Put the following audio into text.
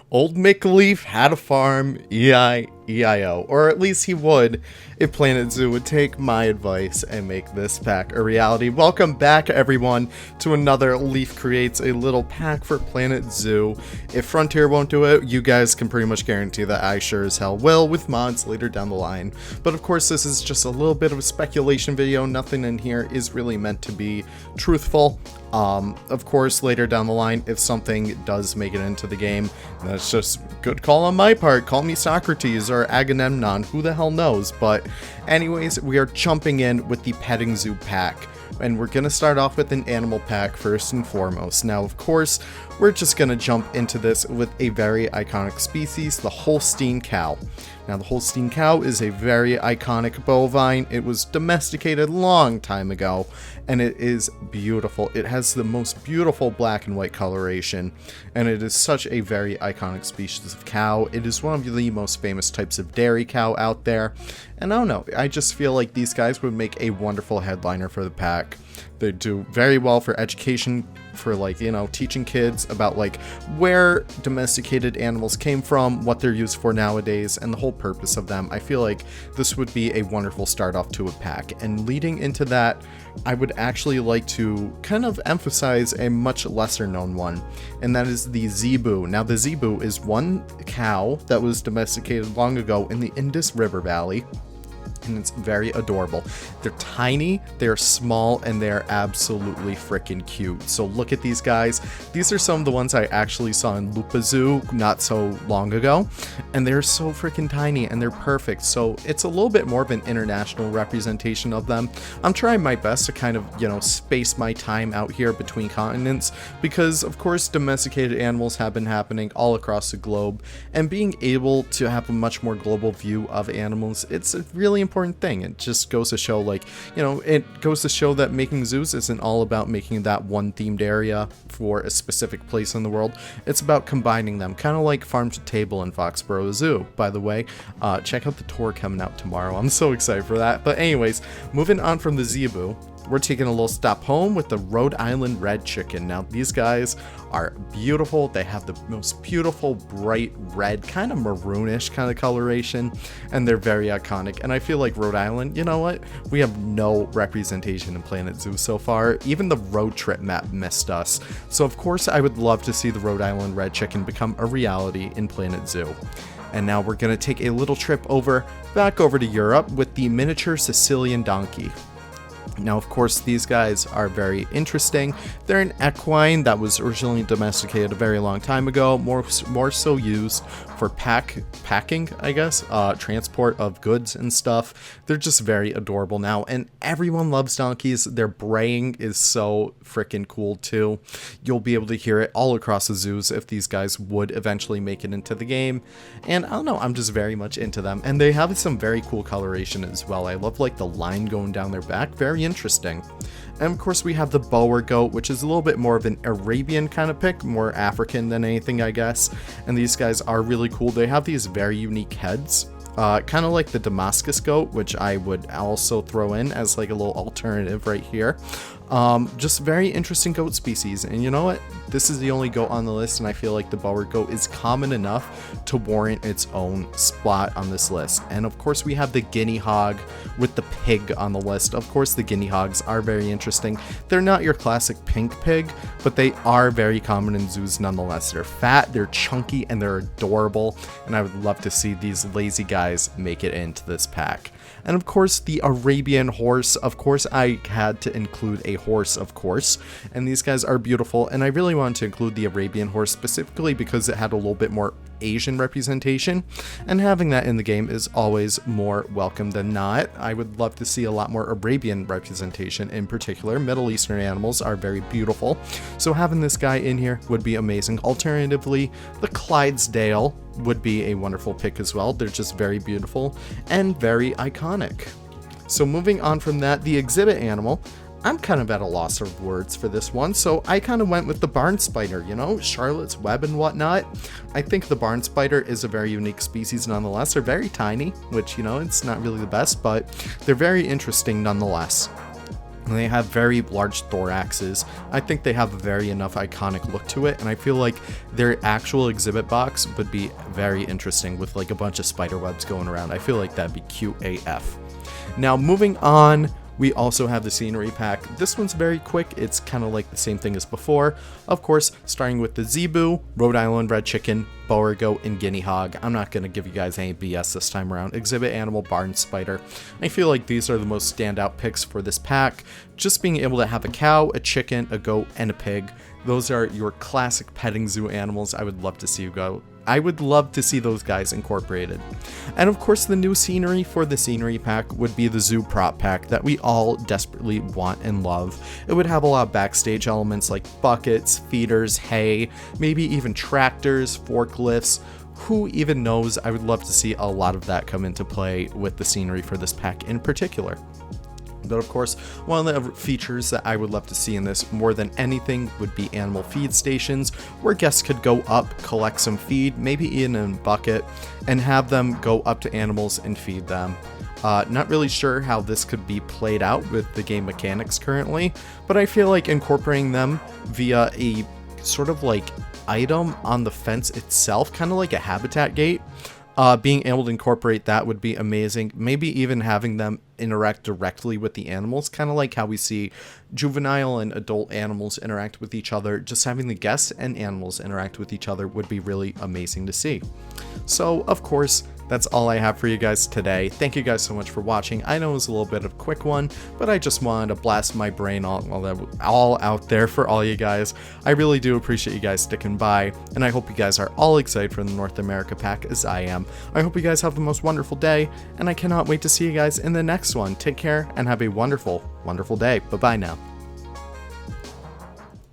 Old Mickleaf had a farm, E-I-E-I-O, or at least he would if Planet Zoo would take my advice and make this pack a reality. Welcome back, everyone, to another Leaf Creates a little pack for Planet Zoo. If Frontier won't do it, you guys can pretty much guarantee that I sure as hell will with mods later down the line. But of course, this is just a little bit of a speculation video. Nothing in here is really meant to be truthful. Of course, later down the line, if something does make it into the game, that's just good call on my part. Call me Socrates or Agamemnon, who the hell knows. But anyways, we are jumping in with the petting zoo pack, and we're gonna start off with an animal pack first and foremost. Now, of course, we're just gonna jump into this with a very iconic species, the Holstein Cow. Now, the Holstein Cow is a very iconic bovine. It was domesticated a long time ago, and it is beautiful. It has the most beautiful black and white coloration, and it is such a very iconic species of cow. It is one of the most famous types of dairy cow out there, and I don't know, I just feel like these guys would make a wonderful headliner for the pack. They do very well for education, for like, you know, teaching kids about like where domesticated animals came from, what they're used for nowadays, and the whole purpose of them. I feel like this would be a wonderful start off to a pack. And leading into that, I would actually like to kind of emphasize a much lesser known one, and that is the zebu. Now, the zebu is one cow that was domesticated long ago in the Indus River Valley, and it's very adorable. They're tiny, they're small, and they're absolutely freaking cute. So look at these guys. These are some of the ones I actually saw in Lupa Zoo not so long ago, and they're so freaking tiny and they're perfect. So it's a little bit more of an international representation of them. I'm trying my best to kind of, you know, space my time out here between continents, because of course domesticated animals have been happening all across the globe, and being able to have a much more global view of animals, it's a really important thing. It just goes to show, like, you know, it goes to show that making zoos isn't all about making that one themed area for a specific place in the world. It's about combining them, kind of like Farm to Table in Foxborough Zoo. By the way, check out the tour coming out tomorrow. I'm so excited for that. But anyways, moving on from the zebu, we're taking a little stop home with the Rhode Island red chicken. Now, these guys are beautiful. They have the most beautiful bright red, kind of maroonish kind of coloration, and they're very iconic. And I feel like Rhode Island, you know what? We have no representation in Planet Zoo so far. Even the road trip map missed us. So of course, I would love to see the Rhode Island red chicken become a reality in Planet Zoo. And now we're going to take a little trip back over to Europe with the miniature Sicilian donkey. Now, of course, these guys are very interesting. They're an equine that was originally domesticated a very long time ago, more so used for packing, I guess, transport of goods and stuff. They're just very adorable now, and everyone loves donkeys. Their braying is so freaking cool too. You'll be able to hear it all across the zoos if these guys would eventually make it into the game. And I don't know, I'm just very much into them, and they have some very cool coloration as well. I love like the line going down their back, very interesting. And of course, we have the Boer goat, which is a little bit more of an Arabian kind of pick, more African than anything, I guess. And these guys are really cool. They have these very unique heads, kind of like the Damascus goat, which I would also throw in as like a little alternative right here. Just very interesting goat species. And you know what? This is the only goat on the list, and I feel like the Boer goat is common enough to warrant its own spot on this list. And of course, we have the guinea hog with the pig on the list. Of course, the guinea hogs are very interesting. They're not your classic pink pig, but they are very common in zoos nonetheless. They're fat, they're chunky, and they're adorable. And I would love to see these lazy guys make it into this pack. And of course, the Arabian horse. Of course, I had to include a horse, of course. And these guys are beautiful. And I really wanted to include the Arabian horse specifically because it had a little bit more Asian representation. And having that in the game is always more welcome than not. I would love to see a lot more Arabian representation in particular. Middle Eastern animals are very beautiful. So having this guy in here would be amazing. Alternatively, the Clydesdale would be a wonderful pick as well. They're just very beautiful and very iconic. So moving on from that, the exhibit animal, I'm kind of at a loss of words for this one, so I kind of went with the barn spider, you know, Charlotte's Web and whatnot. I think the barn spider is a very unique species nonetheless. They're very tiny, which, you know, it's not really the best, but they're very interesting nonetheless. They have very large thoraxes. I think they have a very enough iconic look to it, and I feel like their actual exhibit box would be very interesting with like a bunch of spider webs going around. I feel like that'd be cute AF. Now moving on, we also have the scenery pack. This one's very quick. It's kind of like the same thing as before. Of course, starting with the zebu, Rhode Island red chicken, Beauregard, and guinea hog. I'm not going to give you guys any BS this time around. Exhibit animal, barn spider. I feel like these are the most standout picks for this pack. Just being able to have a cow, a chicken, a goat, and a pig. Those are your classic petting zoo animals. I would love to see you go. I would love to see those guys incorporated. And of course, the new scenery for the scenery pack would be the zoo prop pack that we all desperately want and love. It would have a lot of backstage elements like buckets, feeders, hay, maybe even tractors, forklifts. Who even knows? I would love to see a lot of that come into play with the scenery for this pack in particular. But of course, one of the features that I would love to see in this more than anything would be animal feed stations, where guests could go up, collect some feed, maybe in a bucket, and have them go up to animals and feed them. Not really sure how this could be played out with the game mechanics currently, but I feel like incorporating them via a sort of like item on the fence itself, kind of like a habitat gate, being able to incorporate that would be amazing. Maybe even having them interact directly with the animals, kind of like how we see juvenile and adult animals interact with each other. Just having the guests and animals interact with each other would be really amazing to see. So, of course, that's all I have for you guys today. Thank you guys so much for watching. I know it was a little bit of a quick one, but I just wanted to blast my brain all out there for all you guys. I really do appreciate you guys sticking by, and I hope you guys are all excited for the North America pack as I am. I hope you guys have the most wonderful day, and I cannot wait to see you guys in the next one. Take care and have a wonderful, wonderful day. Bye-bye now.